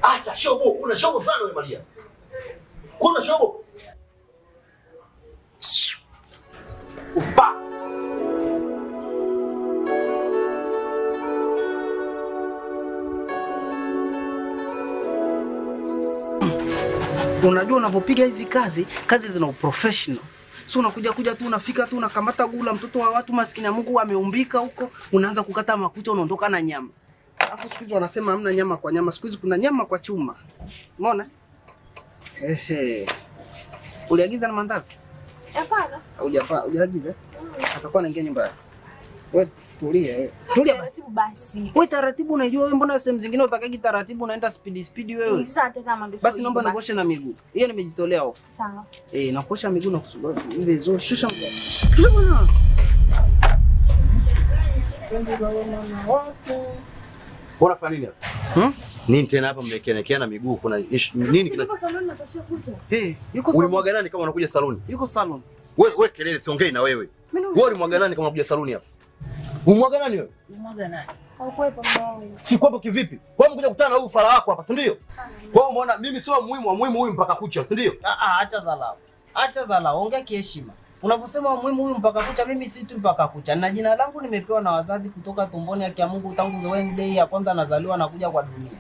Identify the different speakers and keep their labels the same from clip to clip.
Speaker 1: Acha shobo, kuna shobo fulani wewe Maria. Kuna shobo. Upa.
Speaker 2: Unajua unapopiga hizi kazi zina uprofessional. So unakuja tu unafika tu unakamata gula mtoto wa watu maskini ya Mungu ameumbika huko, unaanza kukata makucha unaondoka na nyama. Alafu siku hizi wanasema hamna nyama kwa nyama, siku hizi kuna nyama kwa chuma. Umeona? Ehe. Uliagiza na mandazi?
Speaker 3: Hapana.
Speaker 2: Hujaagiza? Atakuwa anaingia nyumbani. Wewe tulia wewe. Tulia
Speaker 3: taratibu basi.
Speaker 2: Wewe taratibu unajua wewe mbona sehemu zingine utakagi taratibu unaenda speed wewe.
Speaker 3: Asante kama ndio.
Speaker 2: Basi naomba nikoshe na miguu. Hiyo nimejitolea hofu.
Speaker 3: Sawa.
Speaker 2: Nakosha miguu na kusugua. Ile zo shusha mguu. Shusha bwana.
Speaker 1: Bora fanya nini hapa? Nini tena hapa mmekenekeana miguu? Kuna nini kina?
Speaker 3: Yuko saloni nasafisha kucha.
Speaker 2: Yuko saloni.
Speaker 1: Ulimwaga nani kama unakuja saloni?
Speaker 2: Yuko saloni.
Speaker 1: Wewe kelele siongei na wewe. Wewe ulimwaga nani kama unakuja saloni hapa? Umwaga nani wewe?
Speaker 2: Umwaga nani?
Speaker 3: Haukuepo mwanangu.
Speaker 1: Si kwapo kivipi? Kwa nini mkuja kukutana na huyu fala wako hapa, si ndio? Kwa hiyo umeona mimi sio muhimu huyu mpaka kucha, si ndio?
Speaker 2: Acha dhalao. Acha dhalao, ongea kiheshima. Unavyosema muhimu huyu mpaka kucha, mimi si tu mpaka kucha. Na jina langu nimepewa na wazazi kutoka tumboni ya Mungu tangu Wednesday ya kwanza nazaliwa na kuja kwa dunia.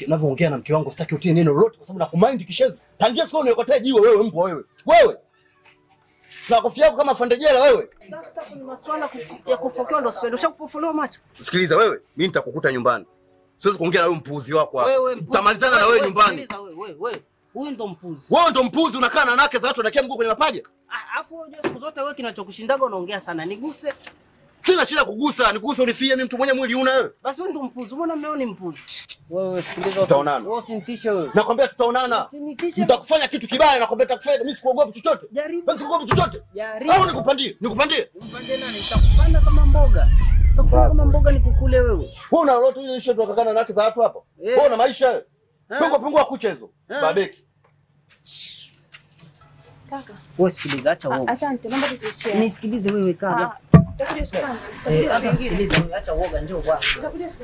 Speaker 1: Ninavyoongea na mke wangu sitaki utie neno lolote kwa sababu nakumind kishenzi. Tangia siku nilikotea jiwe wewe mbwa wewe. Wewe. Na kofia yako kama fandejela wewe.
Speaker 2: Sasa kuna masuala ya kufokewa ndo sipendi. Ushakupofolewa macho.
Speaker 1: Sikiliza wewe, mimi nitakukuta nyumbani. Siwezi kuongea na wewe mpuuzi wako hapa. Tutamalizana na wewe nyumbani.
Speaker 2: Sikiliza wewe. Huyu ndo mpuuzi.
Speaker 1: Wewe ndo mpuuzi unakaa na wanawake za watu unakia mguu kwenye mapaja.
Speaker 2: Alafu unajua siku zote wewe kinachokushindaga unaongea sana. Niguse.
Speaker 1: Sina shida kugusa, niguse unifie mimi mtu mwenye mwili una wewe.
Speaker 2: Basi wewe ndo mpuuzi. Mbona mmeo ni mpuuzi? Wewe sikiliza
Speaker 1: tutaonana.
Speaker 2: Wewe usinitishe wewe.
Speaker 1: Nakwambia tutaonana. Nitakufanya kitu kibaya nakwambia nitakufanya mimi sikuogopi chochote. Basi sikuogopi chochote.
Speaker 2: Jaribu.
Speaker 1: Au nikupandie?
Speaker 2: Nimpande nani? Nitakupanda kama mboga. Nitakufanya kama mboga nikukule wewe.
Speaker 1: Wewe una lolote hizo isho tukakana na wake za watu hapa? Wewe una maisha wewe? Pungua kucha hizo. Babeki.
Speaker 3: Kaka.
Speaker 2: Wewe sikiliza acha uoga.
Speaker 3: Asante, naomba tuishie.
Speaker 2: Nisikilize wewe kaka.
Speaker 3: Takuja shukrani.
Speaker 2: Sasa sikiliza wewe acha uoga njoo bwana.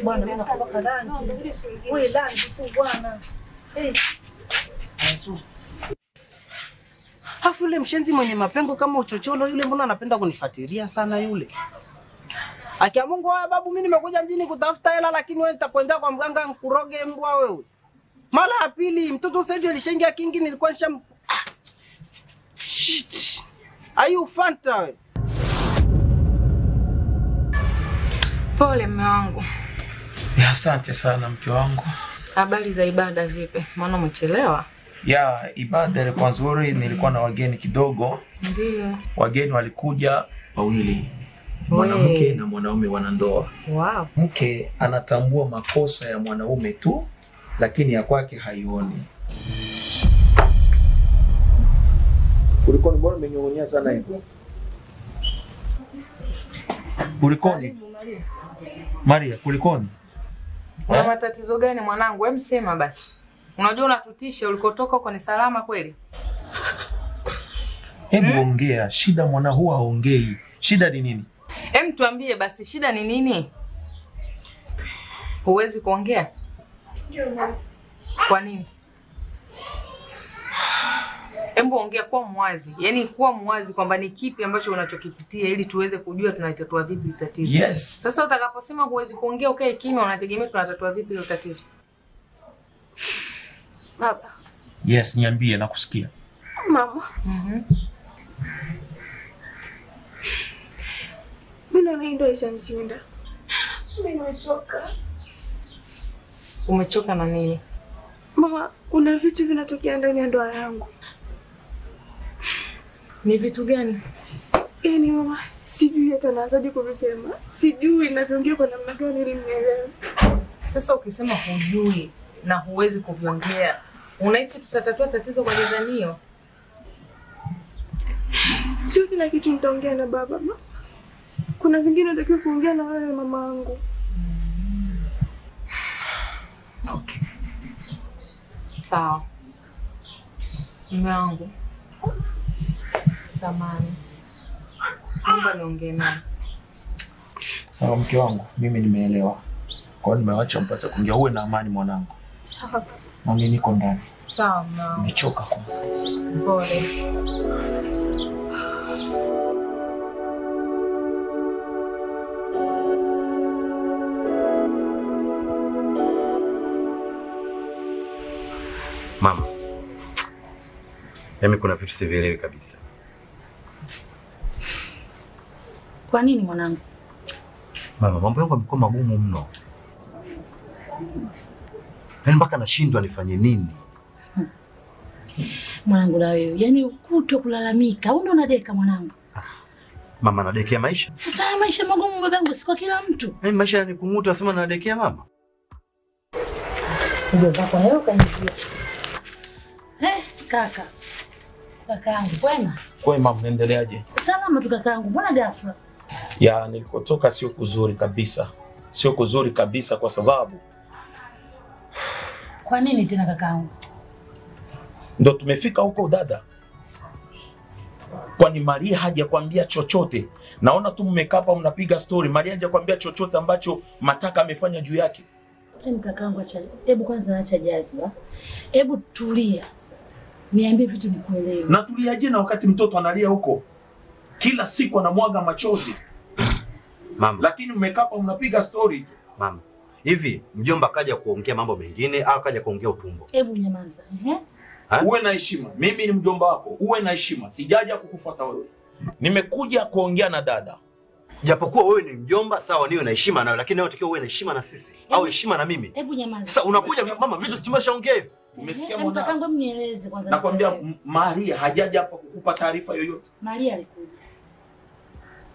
Speaker 2: Bwana mimi nakupa rangi. Wewe rangi tu bwana. Yesu. Hafu yule mshenzi mwenye mapengo kama uchocholo yule mbona anapenda kunifuatilia sana yule? Akia Mungu wa babu mimi nimekuja mjini kutafuta hela lakini wewe nitakwenda kwa mganga nkuroge mbwa wewe. Mara ya pili mtoto sasa hivi alishaingia kingi nilikuwa nisham shit. Ayu fanta wewe.
Speaker 4: Pole mume wangu.
Speaker 5: Asante sana mke wangu.
Speaker 4: Habari za ibada vipi? Maana umechelewa?
Speaker 5: Ya, ibada ilikuwa nzuri, nilikuwa na wageni kidogo.
Speaker 4: Ndio.
Speaker 5: Wageni walikuja wawili. Mwanamke na mwanaume wanandoa.
Speaker 4: Wow.
Speaker 5: Mke anatambua makosa ya mwanaume tu, lakini ya kwake haioni. Kulikoni mbona umenyong'onyea sana hivyo? Kulikoni? Maria, kulikoni?
Speaker 4: Una matatizo gani mwanangu? Hebu sema basi. Unajua unatutisha ulikotoka huko ni salama kweli?
Speaker 5: Hebu ongea, shida mwana huwa haongei. Shida ni nini?
Speaker 4: Hem tuambie basi shida ni nini? Huwezi kuongea? Kwa nini? Hebu ongea kwa mwazi. Yaani kuwa mwazi kwamba ni kipi ambacho unachokipitia ili tuweze kujua tunatatua vipi tatizo.
Speaker 5: Yes.
Speaker 4: Sasa utakaposema huwezi kuongea ukae kimya unategemea tunatatua vipi ile tatizo?
Speaker 3: Baba.
Speaker 5: Yes, niambie nakusikia.
Speaker 3: Mama. Mimi ndio ishanishinda. Mimi nimechoka.
Speaker 4: Umechoka na nini?
Speaker 3: Mama, kuna vitu vinatokea ndani ya ndoa yangu.
Speaker 4: Ni vitu gani?
Speaker 3: Yaani mama, sijui hata naanzaje kuvisema. Sijui navyoongea kwa namna gani ili mnielewe.
Speaker 4: Sasa ukisema hujui na huwezi kuviongea, unahisi tutatatua tatizo kwa jizanio?
Speaker 3: Sio kila kitu nitaongea na baba. Kuna vingine natakiwa kuongea na wewe mama wangu.
Speaker 4: Okay. Sawa. Mume wangu. Samahani. Naomba niongee naye.
Speaker 5: Sawa mke wangu, mimi nimeelewa. Kwa hiyo nimeacha mpate kuongea, uwe na amani mwanangu.
Speaker 3: Sawa.
Speaker 5: Mami niko ndani.
Speaker 4: Sawa mama.
Speaker 5: Nimechoka kwa sasa.
Speaker 4: Pole.
Speaker 6: Mama, mimi kuna vitu sivielewi kabisa.
Speaker 7: Kwa nini mwanangu?
Speaker 6: Mama, mambo yangu yamekuwa magumu mno. Yaani mpaka nashindwa nifanye nini.
Speaker 7: Mwanangu na wewe, yaani kuto kulalamika, au ndo unadeka mwanangu?
Speaker 6: Mama, nadekea maisha?
Speaker 7: Sasa maisha magumu babangu, si kwa kila mtu.
Speaker 6: Yaani maisha yanikumuta nasema nadekea mama.
Speaker 7: Ndio baba leo kaingia. Kaka. Kakaangu, kwema?
Speaker 5: Kwema, mnaendeleaje?
Speaker 7: Salama tu kakaangu, mbona ghafla?
Speaker 5: Ya, nilikotoka sio kuzuri kabisa. Sio kuzuri kabisa kwa sababu
Speaker 7: Kwa nini tena kakaangu?
Speaker 5: ndo tumefika huko dada. Kwani Maria hajakwambia chochote? Naona tu mmekaa hapa mnapiga story. Maria hajakwambia chochote ambacho Mataka amefanya juu yake?
Speaker 7: Hebu kakaangu acha. Hebu kwanza acha jazba. Hebu tulia. Niambie vitu nikuelewe.
Speaker 5: Na tuliaje na wakati mtoto analia huko? Kila siku anamwaga machozi.
Speaker 6: Mama,
Speaker 5: Lakini mmekaa hapa mnapiga story tu.
Speaker 6: mama. Hivi mjomba kaja kuongea mambo mengine au kaja kuongea utumbo?
Speaker 7: Hebu nyamaza.
Speaker 5: Uwe na heshima. Mimi ni mjomba wako. Uwe na heshima. Sijaja kukufuata wewe. Nimekuja kuongea na dada.
Speaker 6: Japokuwa wewe ni mjomba, sawa, niwe na heshima nawe, lakini wewe unatakiwa uwe na heshima na sisi. Au heshima na mimi.
Speaker 7: Hebu nyamaza.
Speaker 6: Sasa unakuja mama, vitu situmeshaongea hivi.
Speaker 5: Umesikia
Speaker 7: mwanangu?
Speaker 5: mwana?
Speaker 7: Kakaangu nieleze kwanza.
Speaker 5: Nakwambia Maria hajaja hapa kukupa taarifa yoyote.
Speaker 7: Maria alikuja.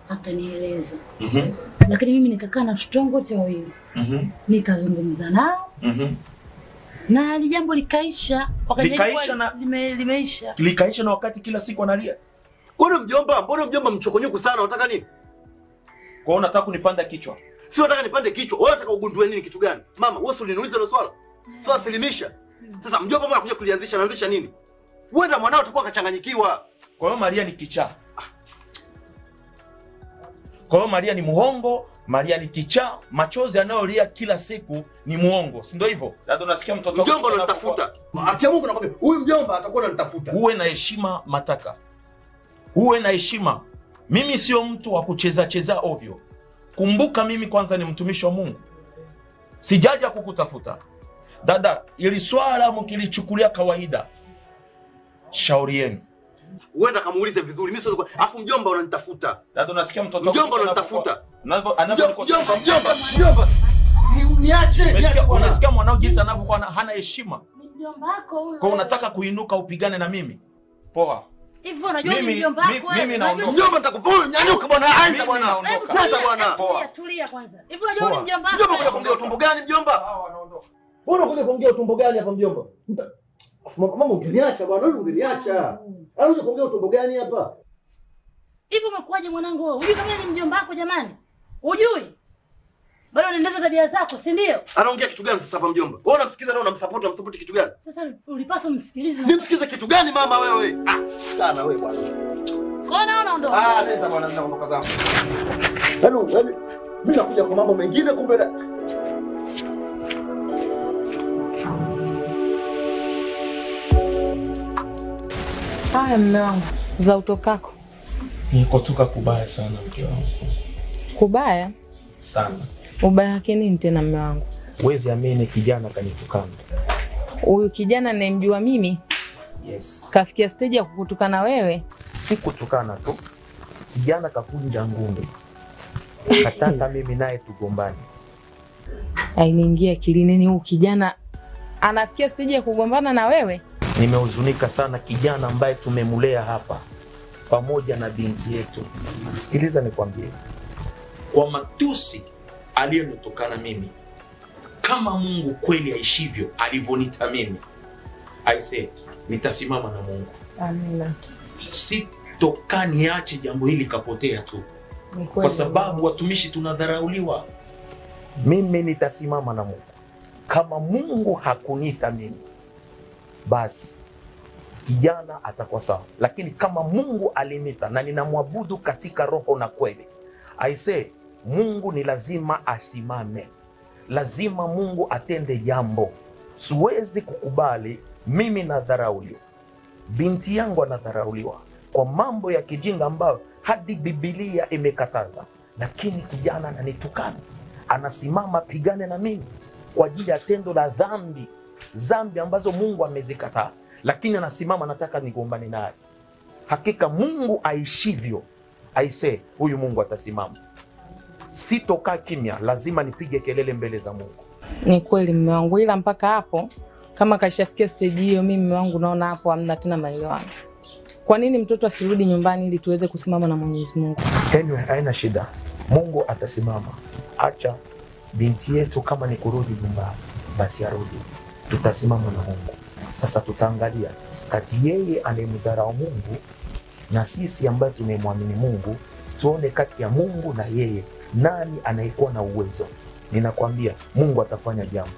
Speaker 7: Akanieleza.
Speaker 5: Mhm.
Speaker 7: Lakini mimi nikakaa na watoto wangu wote wawili.
Speaker 5: Mhm.
Speaker 7: Nikazungumza nao.
Speaker 5: Mhm.
Speaker 7: Na ile jambo likaisha.
Speaker 5: Likaisha na
Speaker 7: limeisha.
Speaker 5: Likaisha na wakati kila siku analia.
Speaker 6: Mbona mjomba mchokonyuku sana, unataka nini?
Speaker 5: Kwa hiyo unataka kunipanda kichwa?
Speaker 6: Si unataka nipande kichwa, wewe unataka ugundue nini, kitu gani? Mama, wewe uliniuliza hilo swala. Swala silimisha. Sasa mjomba mbona anakuja kulianzisha, anaanzisha nini? Uenda mwanao atakuwa kachanganyikiwa.
Speaker 5: Kwa hiyo Maria ni kichaa. Kwa hiyo Maria ni muongo, Maria ni kichaa, machozi anayolia kila siku ni muongo. Si ndio hivyo? Dada, unasikia mtoto wako?
Speaker 6: Mjomba ananitafuta. Akia Mungu nakwambia, huyu mjomba atakuwa ananitafuta.
Speaker 5: Uwe na heshima Mataka. Uwe na heshima. Mimi sio mtu wa kucheza cheza ovyo. Kumbuka mimi kwanza ni mtumishi wa Mungu. Sijaja kukutafuta. Dada, ili swala mkilichukulia kawaida. Shauri yenu.
Speaker 6: Uenda kamuulize vizuri. Mimi sio afu mjomba unanitafuta.
Speaker 5: Dada, unasikia mtoto wako?
Speaker 6: Mjomba unanitafuta.
Speaker 5: Mjomba.
Speaker 6: Niache.
Speaker 5: Unasikia mwanao jinsi anavyokuwa hana heshima.
Speaker 7: Mjomba wako huyo.
Speaker 5: Kwa unataka kuinuka upigane na mimi? Poa.
Speaker 7: Hivyo unajua ni mjomba wako wewe.
Speaker 5: Mimi naondoka.
Speaker 6: Mjomba nitakupoa, nyanyuka bwana, aenda bwana.
Speaker 5: Naondoka.
Speaker 6: Bwana.
Speaker 7: Tulia kwanza. Hivyo unajua ni mjomba wako.
Speaker 6: Mjomba kuja kuongea utumbo gani mjomba?
Speaker 5: Sawa, naondoka.
Speaker 1: Mbona kuja kuongea utumbo gani hapa mjomba? Mama ungeniacha bwana, wewe ungeniacha. Anakuja kuongea utumbo gani hapa?
Speaker 7: Hivi umekuaje mwanangu wewe? Unajui kama ni mjomba wako jamani? Unajui? Bado unaendeleza tabia zako, si ndio?
Speaker 6: Anaongea kitu gani sasa hapa mjomba? Wewe unamsikiza na unamsupport kitu gani?
Speaker 7: Sasa ulipaswa umsikilize.
Speaker 6: Nimsikize kitu gani mama wewe? Sana wewe bwana.
Speaker 7: Kona unaondoka.
Speaker 6: Nenda bwana, ninaondoka zangu.
Speaker 1: Yaani mimi nakuja kwa mambo mengine kumbe
Speaker 4: Haya mume wangu, za utokako.
Speaker 5: Nilikotoka kubaya sana mke wangu.
Speaker 4: Kubaya?
Speaker 5: Sana.
Speaker 4: Ubaya wake nini tena mume wangu?
Speaker 5: Wezi amini kijana kanitukana.
Speaker 4: Huyu kijana ninayemjua mimi
Speaker 5: Yes.
Speaker 4: kafikia stage ya kukutukana wewe?
Speaker 5: Si kutukana tu. Kijana kakunja ngumi. Kataka mimi naye tugombane.
Speaker 4: Ainiingia akilini nini huyu kijana anafikia stage ya kugombana na wewe?
Speaker 5: Nimehuzunika sana, kijana ambaye tumemulea hapa pamoja na binti yetu. Sikiliza nikwambie. Kwa matusi aliyonitokana mimi, kama Mungu kweli aishivyo alivyonita mimi, I say nitasimama na Mungu.
Speaker 4: Amina.
Speaker 5: Sitoka niache jambo hili kapotea tu. Kwa sababu watumishi tunadharauliwa. Mimi nitasimama na Mungu. Kama Mungu hakunita mimi, basi kijana atakuwa sawa. Lakini kama Mungu alinita na ninamwabudu katika roho na kweli, I say Mungu ni lazima asimame. Lazima Mungu atende jambo. Siwezi kukubali mimi nadharauliwa, binti yangu anadharauliwa kwa mambo ya kijinga ambayo hadi Biblia imekataza, lakini kijana ananitukana, anasimama pigane na mimi kwa ajili ya tendo la dhambi ambazo Mungu amezikataa, lakini anasimama nataka nigombane naye. Hakika Mungu aishivyo, aise, huyu Mungu atasimama. Sitokaa kimya, lazima nipige kelele mbele za Mungu.
Speaker 4: Ni kweli mume wangu, ila mpaka hapo kama kashafikia stage hiyo, mimi mume wangu naona hapo hamna tena maelewano. Kwa nini mtoto asirudi nyumbani ili tuweze kusimama na Mwenyezi Mungu?
Speaker 5: Anyway, haina shida. Mungu atasimama. Acha binti yetu kama ni kurudi nyumbani, basi arudi. Tutasimama na Mungu. Sasa tutaangalia kati yeye anayemdharau Mungu na sisi ambaye tunayemwamini Mungu, tuone kati ya Mungu na yeye nani anayekuwa na uwezo. Ninakwambia Mungu atafanya jambo.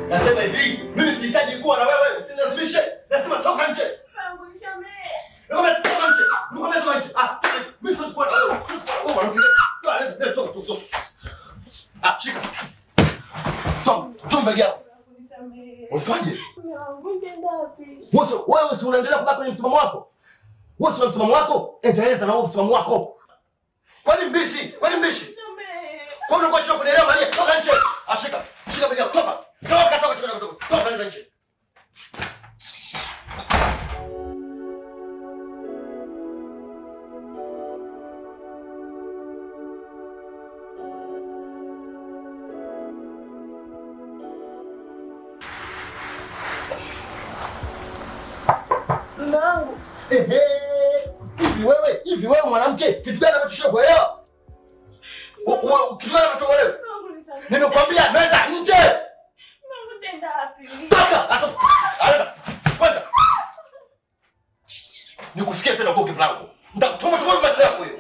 Speaker 6: Nasema hivi, mimi sihitaji kuwa na wewe, usinilazimishe. Nasema toka nje.
Speaker 3: Mungu nisamehe.
Speaker 6: Toka nje. Toka nje. Mimi siwezi kuwa na wewe. Wewe unakuja. Toka. Shika. Toka mbele yako. Usiwaje?
Speaker 3: Mungu nenda wapi?
Speaker 6: Wewe si unaendelea kubaki kwenye msimamo wako? Wewe si una msimamo wako? Endeleza na wewe msimamo wako. Kwani mbishi? Kwa nini unashindwa kunielewa Maria? Toka nje. Shika. Shika mbele yako. Toka. Toka nenda nje.
Speaker 3: Mungu.
Speaker 6: Hivi wewe mwanamke, kitu gani ambacho kuelewa? Kitu gani ambacho kuelewa?
Speaker 3: Mungu nisamehe.
Speaker 6: Nimekwambia nenda nje.
Speaker 3: Mungu nenda wapi?
Speaker 6: Toka! Kwenda! Nikusikia tena ugonge mlango. Nitakutuma macho yako hiyo.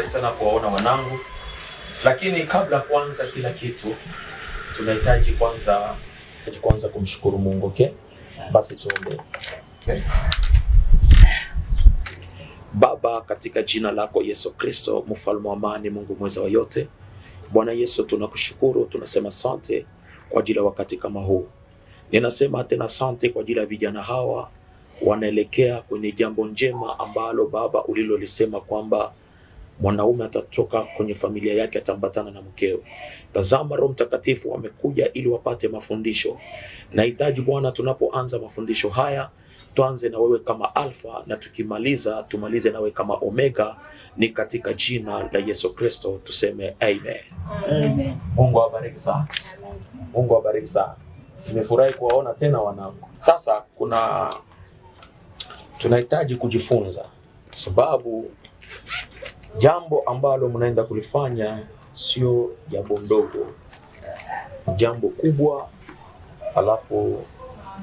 Speaker 5: sana kuwaona wanangu, lakini kabla kuanza kila kitu tunahitaji kwanza kumshukuru Mungu, okay? Basi tuombe. Okay. Baba, katika jina lako Yesu Kristo, mfalme wa amani, Mungu mweza wa yote, Bwana Yesu, tunakushukuru, tunasema asante kwa ajili ya wakati kama huu. Ninasema tena asante kwa ajili ya vijana hawa wanaelekea kwenye jambo njema ambalo Baba ulilolisema kwamba mwanaume atatoka kwenye familia yake atambatana na mkeo. Tazama, Roho Mtakatifu wamekuja ili wapate mafundisho. Nahitaji Bwana, tunapoanza mafundisho haya tuanze na wewe kama Alfa na tukimaliza tumalize na wewe kama Omega, ni katika jina la Yesu Kristo tuseme amen.
Speaker 2: Amen.
Speaker 5: Mungu awabariki sana. Mungu awabariki sana. Nimefurahi kuwaona tena wanangu. Sasa tunahitaji kujifunza, kwa sababu jambo ambalo mnaenda kulifanya sio jambo ndogo, jambo kubwa, alafu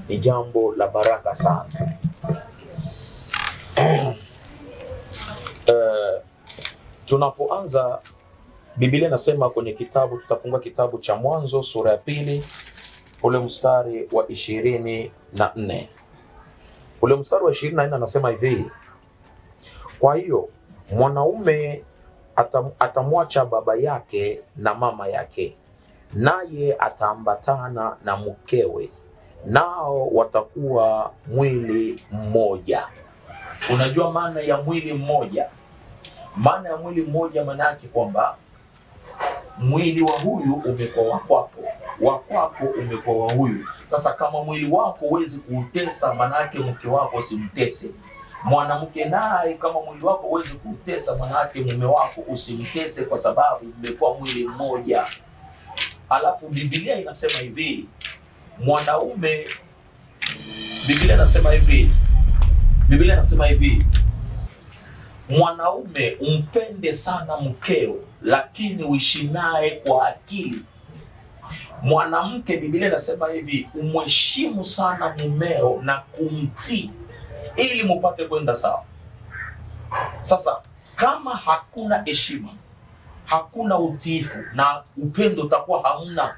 Speaker 5: ni jambo la baraka sana. Tunapoanza, Biblia inasema kwenye kitabu, tutafungua kitabu cha Mwanzo sura ya 2 ule mstari wa 24. Ule mstari wa 24 anasema hivi: kwa hiyo mwanaume atamwacha baba yake na mama yake, naye ataambatana na mkewe, nao watakuwa mwili mmoja. Unajua maana ya mwili mmoja? Maana ya mwili mmoja maana yake kwamba mwili wa huyu umekuwa wa kwako, wa kwako umekuwa wa huyu. Sasa kama mwili wako huwezi kuutesa, maana yake mke wako usimtese. Mwanamke naye kama mwili wako huwezi kuutesa, maana yake mume wako usimtese, kwa sababu mmekuwa mwili mmoja. Alafu Biblia inasema hivi, mwanaume, Biblia inasema hivi, mwanaume umpende sana mkeo, lakini uishi naye kwa akili. Mwanamke, Biblia inasema hivi, umheshimu sana mumeo na kumtii ili mupate kwenda sawa. Sasa kama hakuna heshima, hakuna utiifu na upendo utakuwa hamna.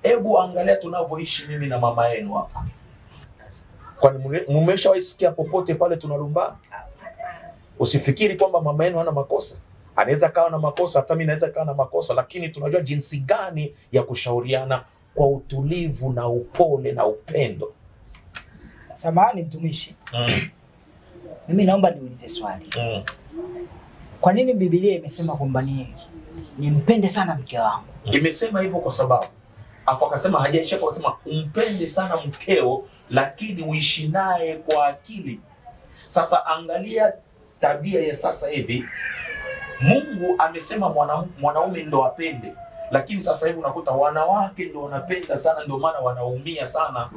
Speaker 5: Hebu angalia tunavyoishi mimi na mama yenu hapa. Kwani mmeshawaisikia popote pale tunalumbana? Usifikiri kwamba mama yenu hana makosa. Anaweza kawa na makosa, hata mimi naweza kawa na makosa, lakini tunajua jinsi gani ya kushauriana kwa utulivu na upole na upendo.
Speaker 8: Samahani mtumishi. Mimi naomba niulize swali. Kwa nini Biblia imesema kwamba nimpende sana mke wangu?
Speaker 5: Imesema hivyo kwa sababu afu akasema hajaisha kwa kusema umpende sana mkeo, lakini uishi naye kwa akili. Sasa angalia tabia ya sasa hivi. Mungu amesema mwanaume ndo apende, lakini sasa hivi unakuta wanawake ndo wanapenda sana, ndio maana wanaumia sana.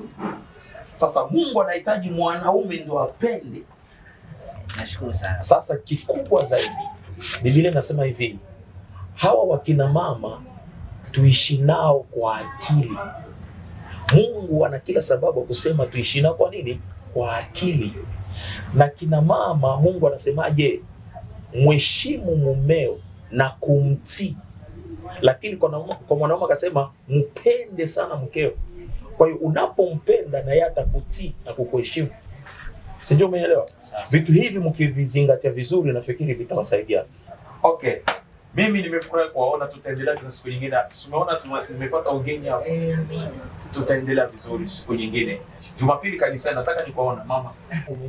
Speaker 5: Sasa Mungu anahitaji mwanaume ndo apende.
Speaker 8: Nashukuru sana.
Speaker 5: Sasa kikubwa zaidi, Biblia inasema hivi, hawa wakina mama tuishi nao kwa akili. Mungu ana kila sababu kusema tuishi nao kwa nini? Kwa akili. Na kina mama, Mungu anasemaje? Mheshimu mumeo na kumtii. Lakini kwa mwanaume akasema mpende sana mkeo. Kwa hiyo unapompenda na yeye atakutii na kukuheshimu. Sijui umeelewa? Vitu hivi mkivizingatia vizuri, nafikiri vitawasaidia. Okay. Mimi nimefurahi kuwaona, tutaendelea kwa siku nyingine. Tumeona tumepata ugeni hapa. Tutaendelea vizuri siku nyingine. Jumapili kanisani nataka nikuona mama.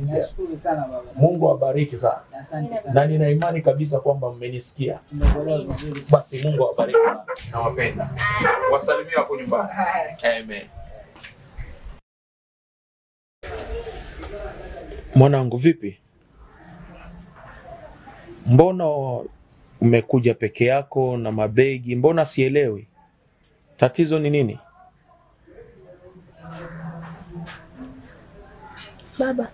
Speaker 8: Nashukuru sana baba.
Speaker 5: Mungu awabariki sana.
Speaker 8: Asante sana.
Speaker 5: Na nina imani kabisa kwamba mmenisikia.
Speaker 8: Tumekuelewa vizuri.
Speaker 5: Basi Mungu awabariki sana. Nawapenda. Wasalimie hapo nyumbani. Amen. Mwanangu vipi? Mbona umekuja peke yako na mabegi? Mbona sielewi? Tatizo ni nini?
Speaker 3: Baba,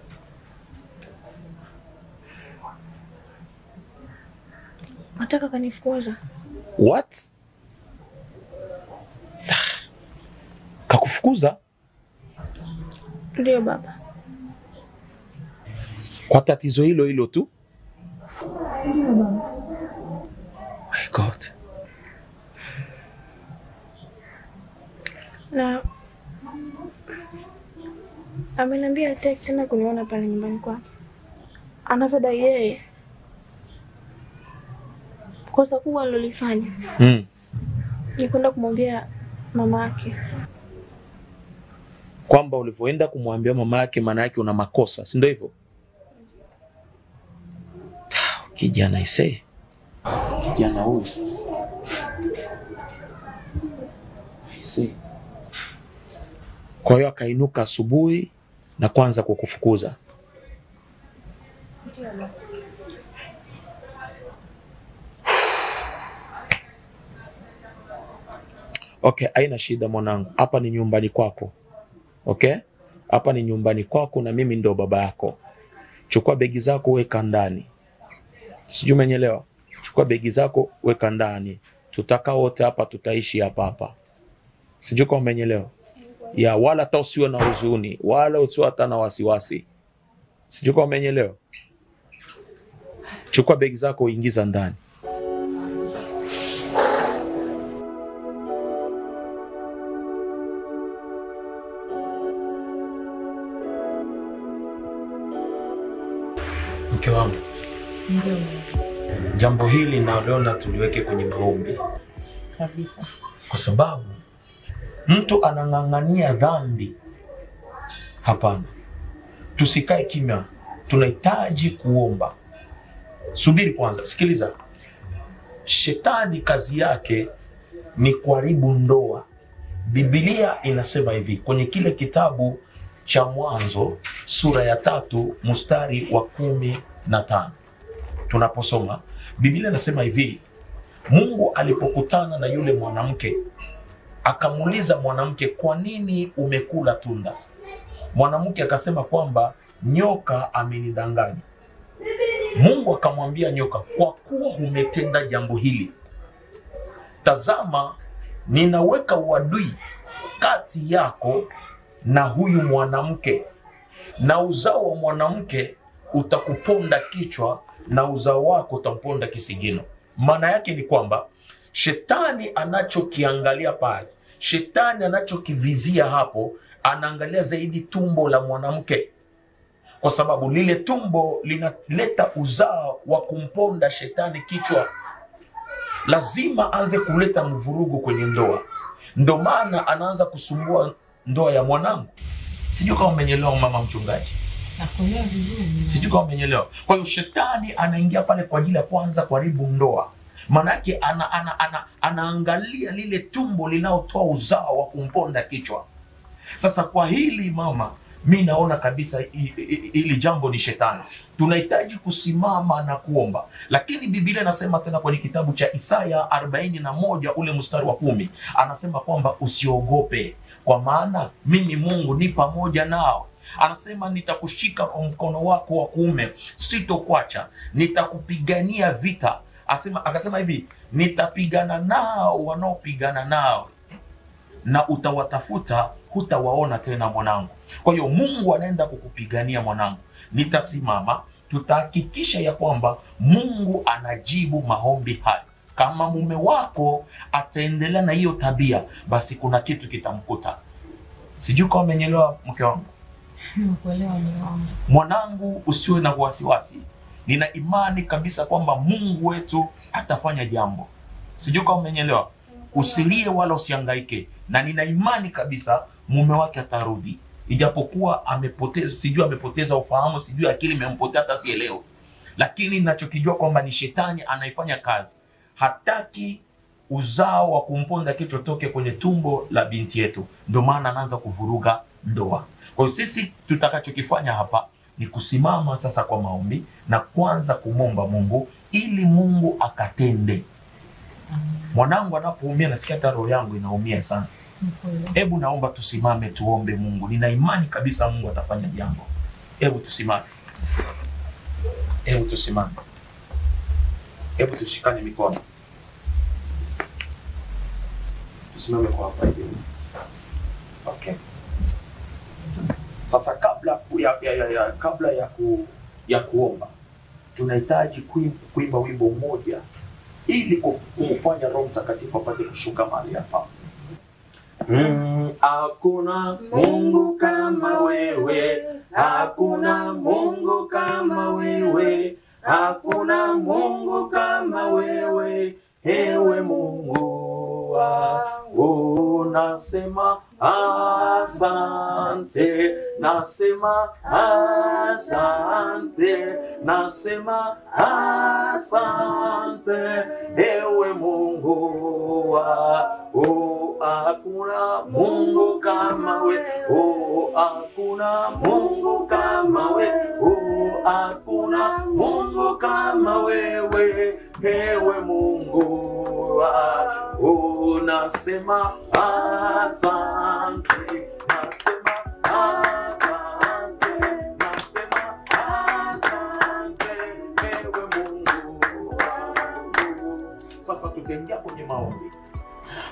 Speaker 3: nataka kanifukuza.
Speaker 5: What? Kakufukuza?
Speaker 3: Ndio baba.
Speaker 5: Kwa tatizo hilo tu?
Speaker 3: Ndio baba. Na ameniambia hataki tena kuniona pale nyumbani kwake. Anavyodai yeye, kosa kubwa alilofanya ni kwenda kumwambia mama yake.
Speaker 5: Kwamba ulivyoenda kumwambia mama yake maana yake una makosa, si ndio hivyo? Kijana isee. Kijana huyu. Isee. Kwa hiyo akainuka asubuhi na kwanza kukufukuza. Okay, haina shida mwanangu. Hapa ni nyumbani kwako. Okay? Hapa ni nyumbani kwako na mimi ndo baba yako. Chukua begi zako weka ndani. Sijui umenielewa? Chukua begi zako weka ndani. Tutakaa wote hapa, tutaishi hapa. Sijui kama umenielewa? Ya, wala hata usiwe na huzuni, wala usiwe hata na wasiwasi. Sijui kama umenielewa? Chukua begi zako uingiza ndani. Mke wangu.
Speaker 4: Ndio.
Speaker 5: Jambo hili naona tuliweke kwenye maombi.
Speaker 4: Kabisa.
Speaker 5: Kwa sababu mtu anang'ang'ania dhambi. Hapana. Tusikae kimya. Tunahitaji kuomba. Subiri kwanza, sikiliza. Shetani kazi yake ni kuharibu ndoa. Biblia inasema hivi kwenye kile kitabu cha Mwanzo sura ya 3 mstari wa 15. Tunaposoma Biblia inasema hivi, Mungu alipokutana na yule mwanamke akamuuliza mwanamke, kwa nini umekula tunda? Mwanamke akasema kwamba nyoka amenidanganya. Mungu akamwambia nyoka, kwa kuwa umetenda jambo hili, tazama ninaweka uadui kati yako na huyu mwanamke, na uzao wa mwanamke utakuponda kichwa na uzao wako utaponda kisigino. Maana yake ni kwamba shetani anachokiangalia pale, shetani anachokivizia hapo, anaangalia zaidi tumbo la mwanamke, kwa sababu lile tumbo linaleta uzao wa kumponda shetani kichwa. Lazima aanze kuleta mvurugu kwenye ndoa. Ndio maana anaanza kusumbua ndoa ya mwanangu. Sijui kama umenielewa mama mchungaji.
Speaker 4: Nakuelewa vizuri.
Speaker 5: Sijui kama umenielewa. Kwa hiyo shetani anaingia pale kwa ajili ya kwanza kuharibu ndoa. Maana yake anaangalia lile tumbo linaotoa uzao wa kumponda kichwa. Sasa kwa hili mama, mimi naona kabisa hili jambo ni shetani. Tunahitaji kusimama na kuomba. Lakini Biblia inasema tena kwenye kitabu cha Isaya 41 ule mstari wa 10, anasema kwamba usiogope, kwa maana mimi Mungu ni pamoja nao. Anasema nitakushika kwa mkono wako wa kuume, sitokuacha, nitakupigania vita. Akasema hivi, nitapigana nao wanaopigana nao, na utawatafuta hutawaona tena mwanangu. Kwa hiyo Mungu anaenda kukupigania mwanangu. Nitasimama, tutahakikisha ya kwamba Mungu anajibu maombi haya. Kama mume wako ataendelea na hiyo tabia, basi kuna kitu kitamkuta. Sijui kama umenielewa mke wangu.
Speaker 4: Nakuelewa mume wangu.
Speaker 5: Mwanangu, usiwe na wasiwasi. Nina imani kabisa kwamba Mungu wetu atafanya jambo. Sijui kama umenielewa. Usilie wala usihangaike. Na nina imani kabisa mume wake atarudi. Ijapokuwa amepoteza, sijui amepoteza ufahamu, sijui akili imempotea, hata sielewi. Lakini ninachokijua kwamba ni shetani anaifanya kazi. Hataki uzao wa kumponda kichwa toke kwenye tumbo la binti yetu. Ndio maana anaanza kuvuruga ndoa. Kwa hiyo sisi tutakachokifanya hapa ni kusimama sasa kwa maombi na kwanza kumomba Mungu ili Mungu akatende. Mwanangu anapoumia nasikia hata roho yangu inaumia sana. Hebu naomba tusimame tuombe Mungu. Nina imani kabisa Mungu atafanya jambo. Hebu tusimame. Hebu tusimame. Hebu tushikane mikono. Tusimame kwa hapa hivi. Okay. Sasa kabla ya kuomba, tunahitaji kuimba wimbo mmoja ili kumfanya Roho Mtakatifu apate kushuka mahali hapa. Hakuna Mungu kama wewe, hakuna Mungu kama wewe, hakuna Mungu kama wewe, ewe Mungu wangu. Nasema asante, nasema asante, nasema asante, ewe Mungu wangu. Hakuna Mungu kama wewe, hakuna Mungu kama wewe, hakuna Mungu kama wewe, ewe Mungu wangu. Nasema asante, nasema asante, nasema asante, ewe Mungu wangu. Sasa tutaingia kwenye maombi.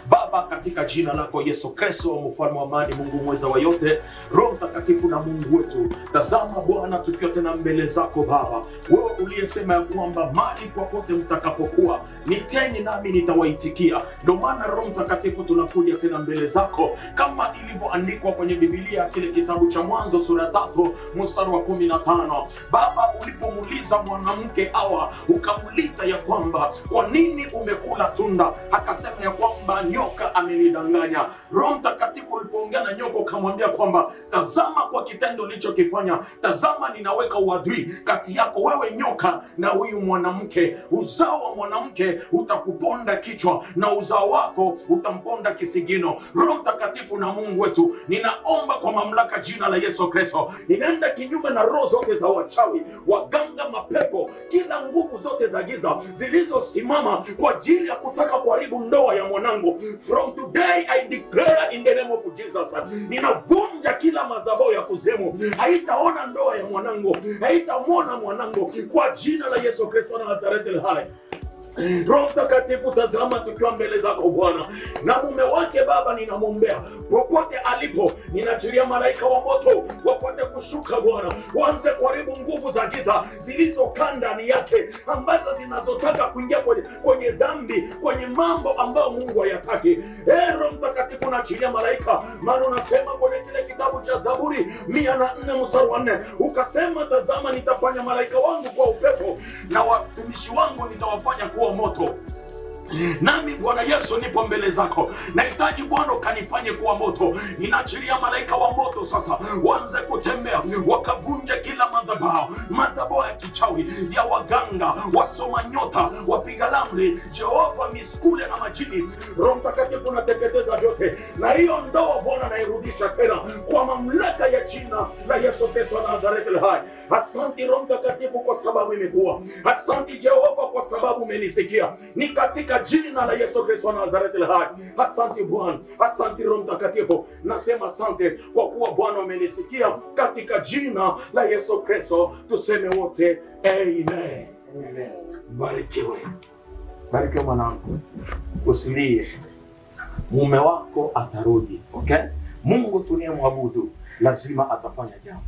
Speaker 5: Baba, katika jina lako Yesu Kristo, mfalme wa amani, Mungu mweza wa yote, Roho Mtakatifu na Mungu wetu, tazama Bwana, tukiwa tena mbele zako Baba, wewe uliyesema ya kwamba mahali popote mtakapokuwa niteni nami nitawaitikia. Ndio maana Roho Mtakatifu tunakuja tena mbele zako kama ilivyoandikwa kwenye Biblia, kile kitabu cha Mwanzo sura 3 mstari wa 15. Baba, ulipomuuliza mwanamke Hawa, ukamuuliza ya kwamba kwa nini umekula tunda, akasema ya kwamba nyoka amenidanganya. Roho Mtakatifu ulipoongea na nyoka ukamwambia kwamba tazama kwa kitendo ulichokifanya, tazama ninaweka uadui kati yako wewe nyoka na huyu mwanamke. Uzao wa mwanamke utakuponda kichwa na uzao wako utamponda kisigino. Roho Mtakatifu na Mungu wetu, ninaomba kwa mamlaka jina la Yesu Kristo, ninaenda kinyume na roho zote za wachawi, waganga, mapepo, kila nguvu zote za giza zilizosimama kwa ajili ya kutaka kuharibu ndoa ya mwanangu. From today I declare in the name of Jesus, ninavunja kila madhabahu ya kuzimu. Haitaona ndoa ya mwanangu, haitamwona mwanangu, kwa jina la Yesu Kristo wa Nazareti hai. Roho Mtakatifu, tazama tukiwa mbele zako Bwana, na mume wake Baba ninamwombea popote alipo, ninaachilia malaika wa moto wapate kushuka Bwana, waanze kuharibu nguvu za giza zilizokaa ndani yake, ambazo zinazotaka kuingia kwenye dhambi, kwenye mambo ambayo Mungu hayataki. Roho Mtakatifu, naachilia malaika, maana unasema kwenye kile kitabu cha Zaburi 104 mstari wa 4, ukasema tazama nitafanya malaika wangu kwa upepo na watumishi wangu nitawafanya kuwa moto. Nami Bwana Yesu nipo mbele zako, nahitaji Bwana ukanifanye kuwa moto. Ninaachilia malaika wa moto sasa waanze kutembea, wakavunja kila madhabahu ya kichawi, ya waganga, wasoma nyota, wapiga ramli, Jehova, miskule na majini. Roho Mtakatifu nateketeza vyote, na hiyo ndoa Bwana nairudisha tena kwa mamlaka ya jina la Yesu Kristo wa Nazareti hai. Asante Roho Mtakatifu kwa sababu imekuwa. Asante Jehova kwa sababu umenisikia. Ni katika jina la Yesu Kristo wa Nazareti hai. Asante Bwana, asante Roho Mtakatifu. Nasema asante kwa kuwa Bwana umenisikia, katika jina la Yesu Kristo tuseme wote amen. Amen. Barikiwe. Barikiwe mwanangu. Usilie. Mume wako atarudi, okay? Mungu tunayemwabudu lazima atafanya jambo.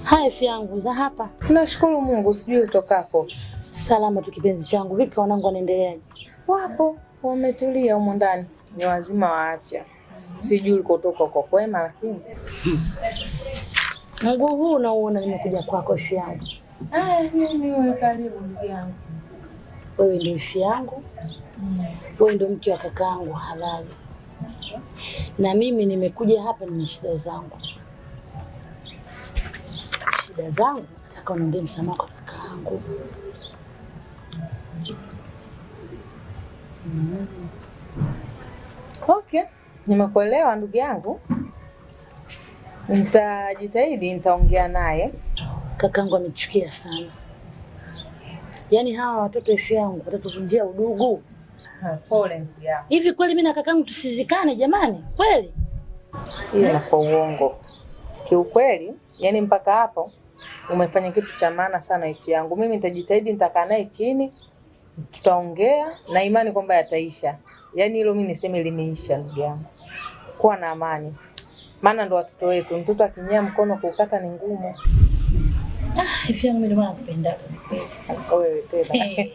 Speaker 7: Hai yangu za hapa.
Speaker 4: Nashukuru Mungu, sijui utokako.
Speaker 7: Salama tu kipenzi changu. Vipi wanangu wanaendeleaje?
Speaker 4: Wapo, wametulia huko ndani. Ni wazima wa afya. Sijui ulikotoka uko kwema, lakini
Speaker 7: Mguu huu unaona nimekuja kwako ifi yangu.
Speaker 4: Mimi wewe karibu ndugu yangu.
Speaker 7: Wewe ndio ifi yangu. Wewe ndio mke wa kakaangu halali. Na mimi nimekuja hapa nina shida zangu. Shida zangu nataka uniombe msamaha kwa kakaangu.
Speaker 4: Okay, nimekuelewa ndugu yangu. Nitajitahidi, nitaongea naye.
Speaker 7: Kakaangu amechukia sana. Yaani hawa watoto ifi yangu watatuvunjia udugu.
Speaker 4: Pole ndugu yangu.
Speaker 7: Hivi kweli mimi na kakaangu tusizikane jamani? Kweli?
Speaker 4: Hiyo kwa uongo. Kiukweli, yani mpaka hapo umefanya kitu cha maana sana ifi yangu. Mimi nitajitahidi, nitakaa naye chini, tutaongea na imani kwamba yataisha. Yaani hilo mimi niseme limeisha ndugu yangu. Kuwa na amani. Maana ndo watoto wetu, mtoto akinyea mkono kukata ni ngumu.
Speaker 7: Ifi yangu mimi ndio nakupenda.
Speaker 4: Wewe tena.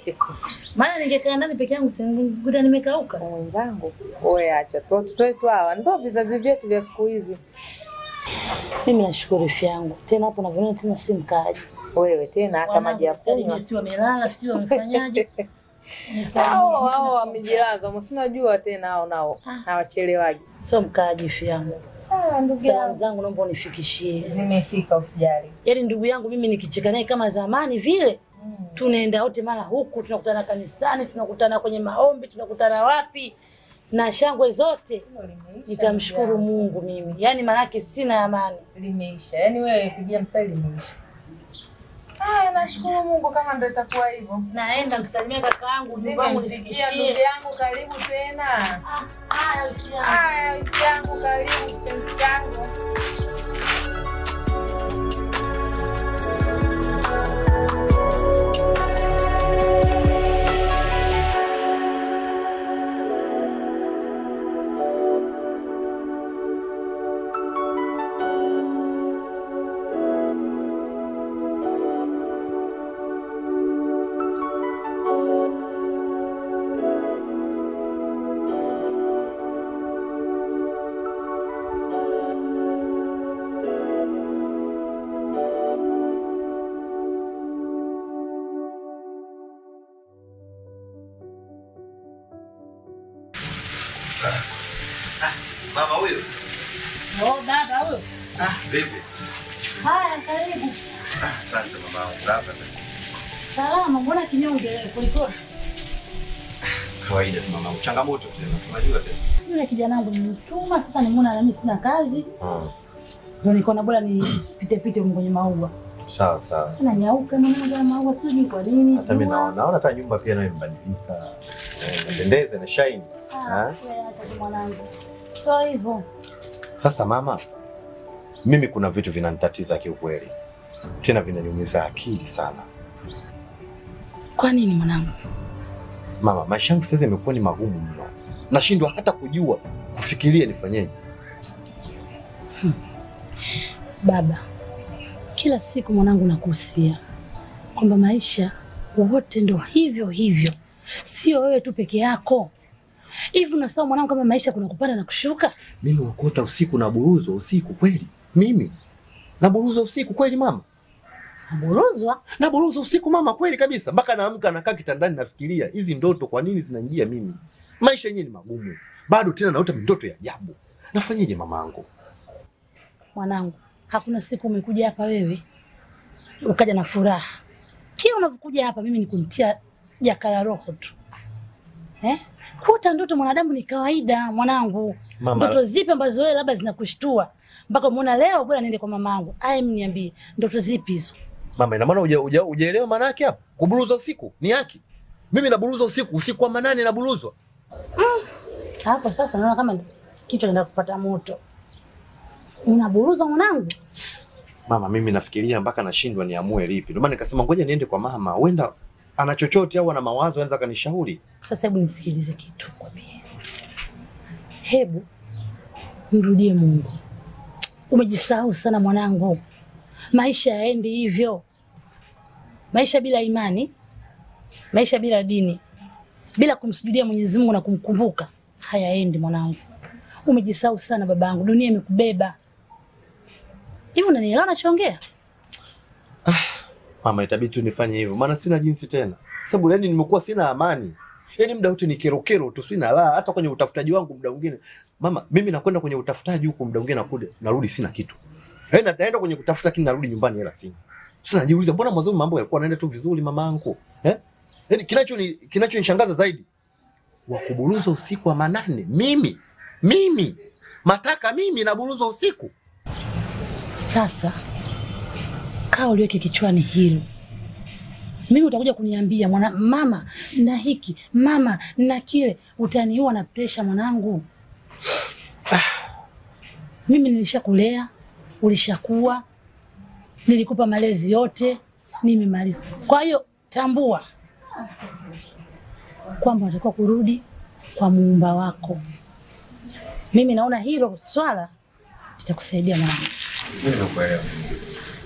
Speaker 7: Maana ningekaa ndani peke yangu singekuta nimekauka.
Speaker 4: Wenzangu, wewe acha. Watoto wetu hawa ndio vizazi vyetu vya siku hizi.
Speaker 7: Mimi nashukuru ifi yangu. Tena hapo unavyoona tena si mkaaji.
Speaker 4: Wewe tena hata maji ya kunywa.
Speaker 7: Sio wamelala, sio wamefanyaje.
Speaker 4: Hao wamejilaza, msinajua tena hao nao hawachelewaji.
Speaker 7: Sio mkaaji ifi yangu.
Speaker 4: Sawa ndugu yangu.
Speaker 7: Salamu zangu naomba unifikishie.
Speaker 4: Zimefika usijali.
Speaker 7: Yaani ndugu yangu mimi nikicheka naye kama zamani vile. Tunaenda wote mara huku, tunakutana kanisani, tunakutana kwenye maombi, tunakutana wapi na shangwe zote. Nitamshukuru Mungu mimi. Yaani maana sina amani.
Speaker 4: Limeisha. Yaani wewe pigia mstari limeisha. Nashukuru Mungu kama ndio itakuwa hivyo.
Speaker 7: Naenda msalimia kakaangu, ndugu yangu nifikishie.
Speaker 4: Ndugu yangu karibu tena. Haya, ndugu yangu karibu kipenzi changu.
Speaker 6: Mama huyo?
Speaker 7: Baba huyo.
Speaker 6: Vipi?
Speaker 7: Haya, karibu.
Speaker 6: Asante mama wangu. Hapa.
Speaker 7: Salama, mbona kinyonge kuliko?
Speaker 6: Kawaida tu mama. Changamoto tena. Unajua tena.
Speaker 7: Yule kijana wangu nilimtuma, sasa nimeona na mimi sina kazi. Ndio nikaona bora nipite kwenye maua.
Speaker 6: Sawa sawa.
Speaker 7: Na nyauka na maua sijui kwa nini.
Speaker 6: Hata mimi naona hata nyumba pia nayo imebadilika. Inapendeza na shine.
Speaker 7: Hata mwanangu. Sio hivyo.
Speaker 6: Sasa mama, mimi kuna vitu vinanitatiza kiukweli. Tena vinaniumiza akili sana.
Speaker 7: Kwa nini mwanangu?
Speaker 6: Mama, maisha yangu sasa imekuwa ni magumu mno. Nashindwa hata kujua kufikiria nifanyeje.
Speaker 7: Baba, kila siku mwanangu nakuhusia kwamba maisha wote ndio hivyo hivyo. Sio wewe tu peke yako. Hivi unasahau mwanangu kama maisha kuna kupanda na kushuka?
Speaker 6: Mimi wakota usiku na buruzwa usiku kweli? Mimi na buruzwa usiku kweli mama?
Speaker 7: Buruzwa?
Speaker 6: Na buruzwa usiku mama kweli kabisa. Mpaka naamka nakaa kitandani nafikiria hizi ndoto kwa nini zinanijia mimi? Maisha yenyewe ni magumu. Bado tena naota ndoto ya ajabu. Nafanyaje mamangu?
Speaker 7: Mwanangu, hakuna siku umekuja hapa wewe ukaja na furaha. Kila unapokuja hapa mimi nikuntia jakala roho tu. Kuota ndoto mwanadamu ni kawaida mwanangu. Ndoto zipi ambazo wewe labda zinakushtua mpaka umeona leo bora niende kwa mamangu? Niambie, ndoto zipi hizo?
Speaker 6: Mama, ina maana hujaelewa maana yake hapa? Kuburuza usiku ni haki. Mimi naburuza usiku wa manane naburuzwa.
Speaker 7: Hapo sasa naona kama kitu kinaenda kupata moto. Unaburuza mwanangu?
Speaker 6: Mama, mimi nafikiria mpaka nashindwa niamue lipi. Ndio maana nikasema ngoja niende kwa mama. Huenda ana chochote au ana mawazo anaweza kanishauri.
Speaker 7: Sasa hebu nisikilize kitu kwambie. Hebu mrudie Mungu. Umejisahau sana mwanangu. Maisha yaendi hivyo. Maisha bila imani, maisha bila dini, bila kumsujudia Mwenyezi Mungu na kumkumbuka hayaendi mwanangu. Umejisahau sana babangu. Dunia imekubeba. Hivi unanielewa nachoongea?
Speaker 6: Mama, itabidi tu nifanye hivyo. Maana sina jinsi tena. Sababu yani nimekuwa sina amani. Yaani muda wote ni kerokero tu, sina raha hata kwenye utafutaji wangu muda mwingine. Mama, mimi nakwenda kwenye utafutaji huko muda mwingine narudi sina kitu. Yaani naenda kwenye kutafuta lakini narudi nyumbani hela sina. Sasa najiuliza mbona mwanzo mambo yalikuwa yanaenda tu vizuri mamangu? Yaani kinachonishangaza zaidi wakuburuza usiku wa manane. Mimi mataka mimi naburuza usiku.
Speaker 7: Sasa kaa uliweke kichwani hilo. Mimi utakuja kuniambia mama na hiki, mama na kile, utaniua na pressure mwanangu. Mimi nilishakulea, ulishakuwa, nilikupa malezi yote, nimemaliza. Kwa hiyo tambua kwamba unatakiwa kurudi kwa muumba wako. Mimi naona hilo swala litakusaidia mwanangu.
Speaker 6: Mimi nakuelewa.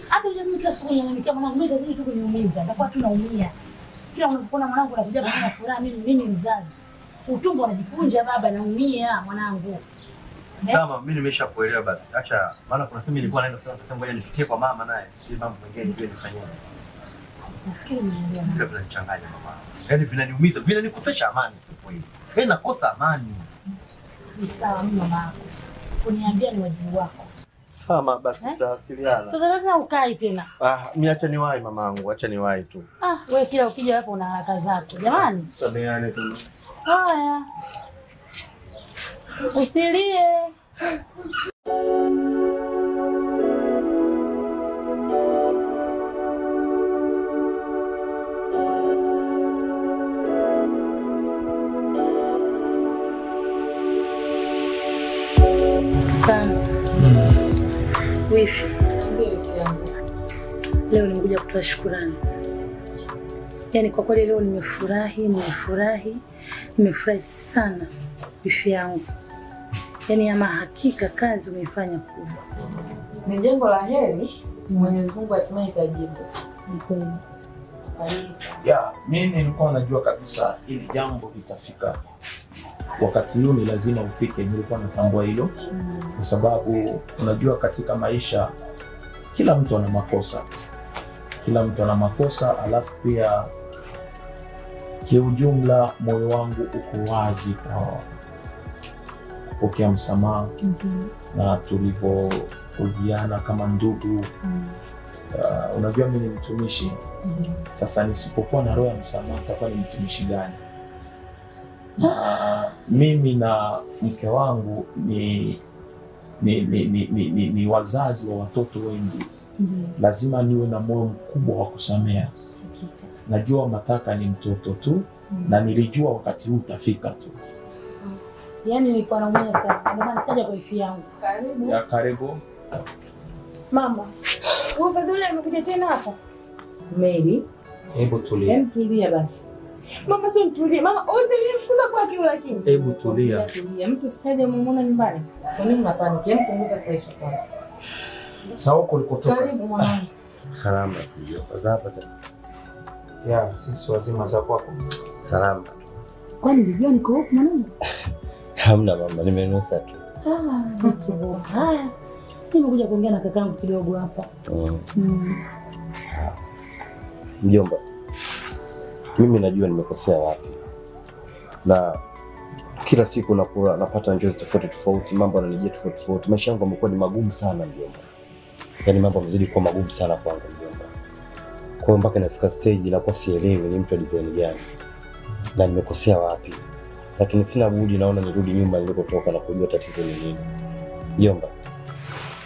Speaker 7: Hata unajua kila siku unaniambia mwanangu mimi ndio tu kuniumiza, nitakuwa tu naumia. Kila unapoona mwanangu anakuja kwa furaha, mimi mzazi. Utumbo unajikunja baba, naumia mwanangu.
Speaker 6: Sawa, mimi nimeshakuelewa basi. Acha, maana kuna sema nilikuwa naenda sana kusema ngoja nifikie kwa mama naye. Ili mambo mengine nijue nifanyaje.
Speaker 7: Nafikiri nimeelewa.
Speaker 6: Ndio vinanichanganya mama. Yaani vinaniumiza, vinanikosesha amani kwa hiyo. Yaani nakosa amani.
Speaker 7: Ni sawa mimi mama yako. Kuniambia ni wajibu wako.
Speaker 6: Sawa basi tutawasiliana.
Speaker 7: Sasa lazima ukai tena.
Speaker 6: Mimi acha niwahi mamangu, acha niwahi tu.
Speaker 7: Wewe kila ukija hapo una haraka zako. Jamani.
Speaker 6: Sameane tu.
Speaker 7: Haya. Usilie. Wifi. Leo nimekuja kutoa shukrani. Yaani kwa kweli leo nimefurahi sana wifi yangu. Yaani ama hakika kazi umeifanya kubwa.
Speaker 4: Ni jambo la heri, Mwenyezi Mungu hatimaye itajibu.
Speaker 7: Ni kweli.
Speaker 5: Mimi nilikuwa najua kabisa ili jambo litafika. Wakati huu ni lazima ufike, nilikuwa natambua hilo. Kwa sababu unajua katika maisha kila mtu ana makosa. Alafu pia kiujumla moyo wangu uko wazi kwa kupokea msamaha. Na tulivyohojiana kama ndugu. Unajua mimi ni mtumishi. Sasa nisipokuwa na roho ya msamaha nitakuwa ni mtumishi gani? Mimi na mke wangu ni wazazi wa watoto wengi. Lazima niwe na moyo mkubwa wa kusamea. Najua mataka ni mtoto tu na nilijua wakati huu utafika tu.
Speaker 7: Yaani nilikuwa naumia sana. Ndio maana nikaja kwa wifi yangu.
Speaker 5: Karibu.
Speaker 3: Mama, wewe Fadhili amekuja tena hapa?
Speaker 4: Maybe.
Speaker 5: Hebu tulia.
Speaker 4: Tulia basi.
Speaker 3: Mama sio tulie. Mama, usimfukuza kwa kiu lakini.
Speaker 5: Hebu tulia.
Speaker 4: Mtu sikaje mumeona nyumbani. Kwa nini unapanikia? Mpunguza pressure kwanza.
Speaker 5: Sawa kulikotoka.
Speaker 4: Karibu mwanangu.
Speaker 6: Salama ndio. Hapa tena.
Speaker 5: Sisi wazima za kwako.
Speaker 6: Salama.
Speaker 7: Kwani ndio niko huko mwanangu?
Speaker 6: Hamna mama, nimenusa tu.
Speaker 7: Haya. Nimekuja kuongea na kakangu kidogo hapa.
Speaker 6: Mjomba, mimi najua nimekosea wapi. Na kila siku napata njozi tofauti, mambo yananijia tofauti. Maisha yangu yamekuwa ni magumu sana mjomba. Yaani mambo mzidi kuwa magumu sana kwangu mjomba. Kwa hiyo mpaka nafika stage inakuwa sielewi ni mtu alipeni gani. Na nimekosea wapi. Lakini sina budi, naona nirudi nyuma nilikotoka na kujua tatizo ni nini. Mjomba,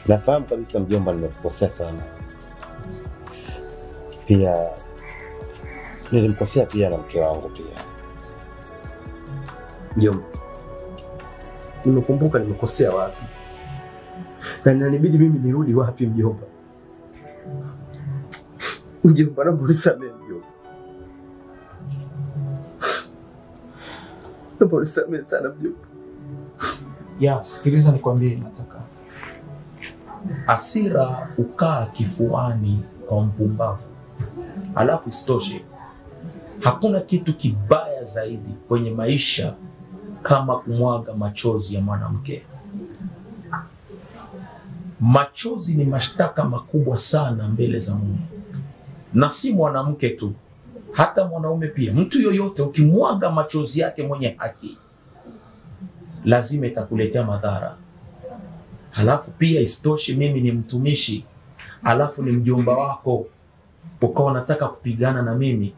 Speaker 6: nafahamu kabisa mjomba nimekosea sana. Pia nilimkosea pia na mke wangu pia. Mjomba, nimekumbuka nimekosea wapi. Na inanibidi mimi nirudi wapi mjomba. Mjomba, naomba unisamehe mjomba. Naomba unisamehe sana mjomba.
Speaker 5: Sikiliza nikwambie, nataka hasira ukaa kifuani kwa mpumbavu. Alafu isitoshe, hakuna kitu kibaya zaidi kwenye maisha kama kumwaga machozi ya mwanamke. Machozi ni mashtaka makubwa sana mbele za Mungu, na si mwanamke tu, hata mwanaume pia. Mtu yoyote ukimwaga machozi yake mwenye haki, lazima itakuletea madhara. Halafu pia isitoshe, mimi ni mtumishi, halafu ni mjomba wako, ukawa unataka kupigana na mimi.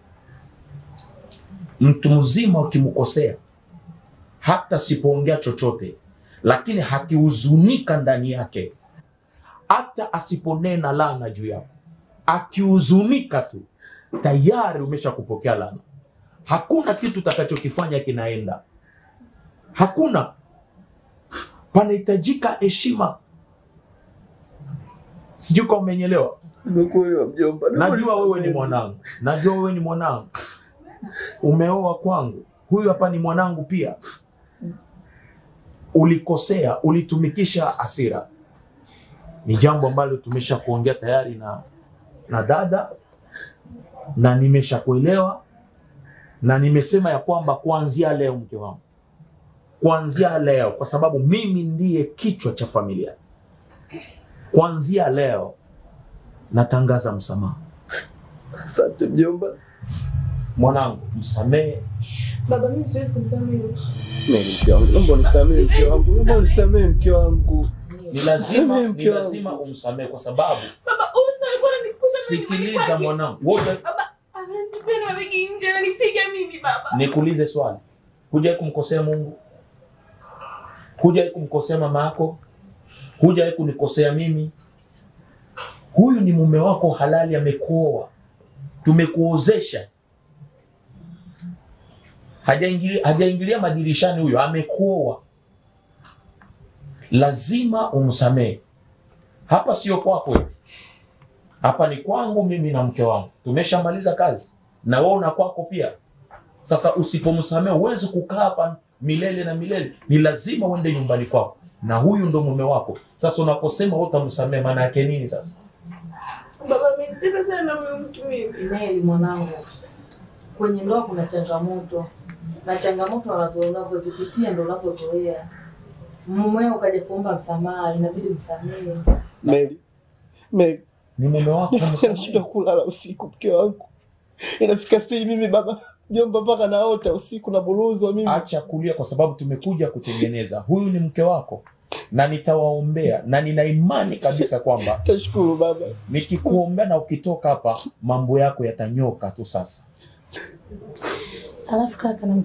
Speaker 5: Mtu mzima ukimkosea, hata sipoongea chochote, lakini hakihuzunika ndani yake, hata asiponena laana juu yako, akihuzunika tu, tayari umesha kupokea laana. Hakuna kitu utakachokifanya kinaenda, hakuna. Panahitajika heshima. Sijui kama umenyelewa.
Speaker 6: Nimekuelewa mjomba.
Speaker 5: Najua wewe ni mwanangu, najua wewe ni mwanangu, umeoa kwangu, huyu hapa ni mwanangu pia. Ulikosea, ulitumikisha hasira, ni jambo ambalo tumesha kuongea tayari na dada, na nimesha kuelewa, na nimesema ya kwamba kuanzia leo, mke wangu, kuanzia leo, kwa sababu mimi ndiye kichwa cha familia, kuanzia leo natangaza msamaha.
Speaker 6: Asante mjomba.
Speaker 5: Mwanangu, msamehe.
Speaker 3: Baba, mimi siwezi kumsamehe.
Speaker 6: Mke wangu, naomba unisamehe mke wangu, naomba unisamehe mke wangu.
Speaker 5: Ni lazima umsamehe kwa sababu
Speaker 3: Baba, alikuwa ananifukuza.
Speaker 5: Sikiliza mwanangu, wote
Speaker 3: Baba, ananipenda mabegi nje, ananipiga mimi baba.
Speaker 5: nikuulize swali. Hujawahi kumkosea Mungu? Hujawahi kumkosea mama yako? Hujawahi kunikosea mimi? Huyu ni mume wako halali, amekuoa. Tumekuozesha. Hajaingilia madirishani, huyo amekuoa. Lazima umsamehe. Hapa sio kwako eti. Hapa ni kwangu mimi na mke wangu. Tumeshamaliza kazi. Na wewe una kwako pia. Sasa usipomsamehe huwezi kukaa hapa milele na milele. Ni lazima uende nyumbani kwako. Na huyu ndo mume wako. Sasa unaposema utamsamehe, maana yake nini sasa?
Speaker 3: Baba, amenitesa sana huyo mtu mimi.
Speaker 4: Meli mwanangu, kwenye ndoa kuna changamoto. Na changamoto unavyozipitia ndio unavyozoea. Mumeo ukaja kuomba msamaha, inabidi msamehe.
Speaker 6: Meli,
Speaker 5: ni mume wako.
Speaker 6: Nashindwa kulala usiku mke wangu. Inafika stage mimi baba, jomba mpaka naota usiku na buluzwa mimi.
Speaker 5: Acha kulia kwa sababu tumekuja kutengeneza. Huyu ni mke wako na nitawaombea, na nina imani kabisa kwamba
Speaker 6: tashukuru baba.
Speaker 5: Nikikuombea na ukitoka hapa mambo yako yatanyoka tu sasa.
Speaker 7: Alafu kaka, na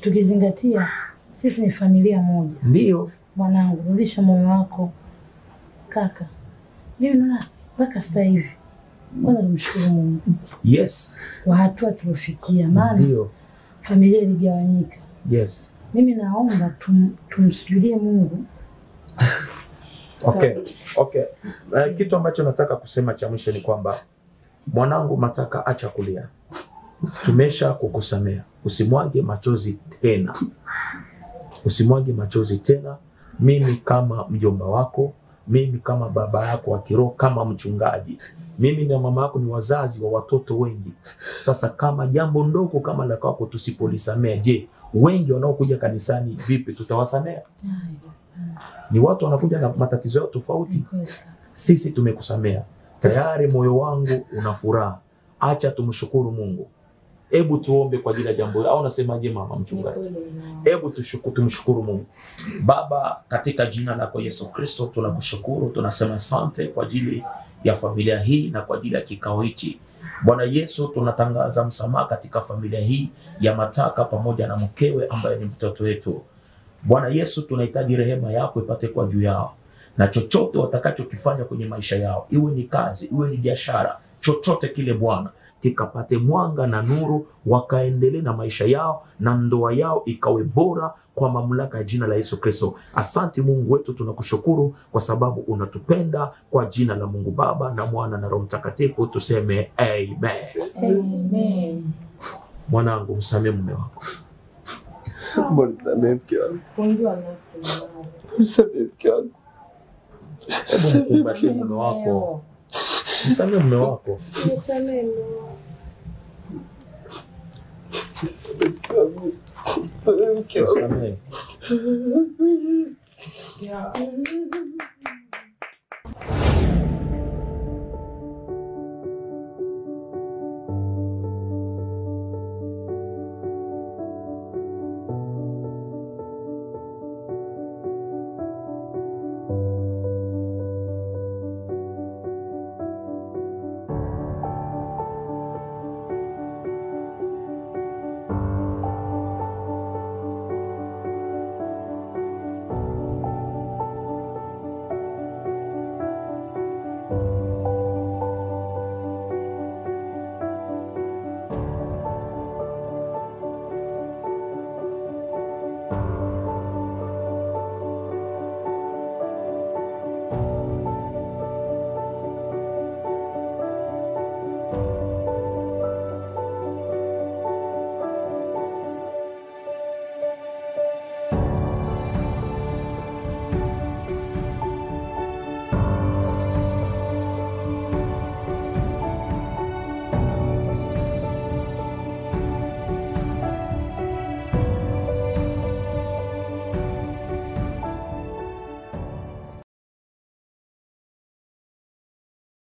Speaker 7: tukizingatia sisi ni familia moja.
Speaker 5: Ndio.
Speaker 7: Mwanangu, rudisha moyo wako. Kaka, mimi naona mpaka sasa hivi bwana tumshukuru Mungu.
Speaker 5: Yes.
Speaker 7: Kwa hatua tulofikia, maana familia iligawanyika.
Speaker 5: Yes.
Speaker 7: Mimi naomba tumsujudie Mungu.
Speaker 5: Okay. Kitu ambacho nataka kusema cha mwisho ni kwamba mwanangu Mataka, acha kulia. Tumesha kukusamea. Usimwage machozi tena. Usimwage machozi tena. Mimi kama mjomba wako, mimi kama baba yako wa kiroho, kama mchungaji, mimi na mama yako ni wazazi wa watoto wengi. Sasa kama jambo ndogo kama la kwako tusipolisamea, je, wengi wanaokuja kanisani vipi tutawasamea? Ni watu wanakuja na matatizo yao tofauti. Sisi tumekusamea. Tayari moyo wangu una furaha. Acha tumshukuru Mungu. Hebu tuombe kwa ajili ya jambo hili. Au unasemaje mama mchungaji? Hebu tumshukuru Mungu. Baba, katika jina lako Yesu Kristo tunakushukuru, tunasema asante kwa ajili ya familia hii na kwa ajili ya kikao hichi. Bwana Yesu, tunatangaza msamaha katika familia hii ya Mataka pamoja na mkewe ambaye ni mtoto wetu. Bwana Yesu, tunahitaji rehema yako ipate kwa juu yao. Na chochote watakachokifanya kwenye maisha yao, iwe ni kazi, iwe ni biashara, chochote kile Bwana, kikapate mwanga na nuru, wakaendelee na maisha yao na ndoa yao ikawe bora kwa mamlaka ya jina la Yesu Kristo. Asante Mungu wetu, tunakushukuru kwa sababu unatupenda. Kwa jina la Mungu Baba na Mwana na Roho Mtakatifu tuseme amen.
Speaker 4: Amen.
Speaker 5: Mwanangu, msamehe mume wako.
Speaker 6: Mbona msamehe mke wangu?
Speaker 4: Kunjua nafsi mwanangu.
Speaker 6: Msamehe mke wangu.
Speaker 5: Msamehe mume wako. Msamehe mume wako.
Speaker 3: Msamehe.
Speaker 5: Msamehe.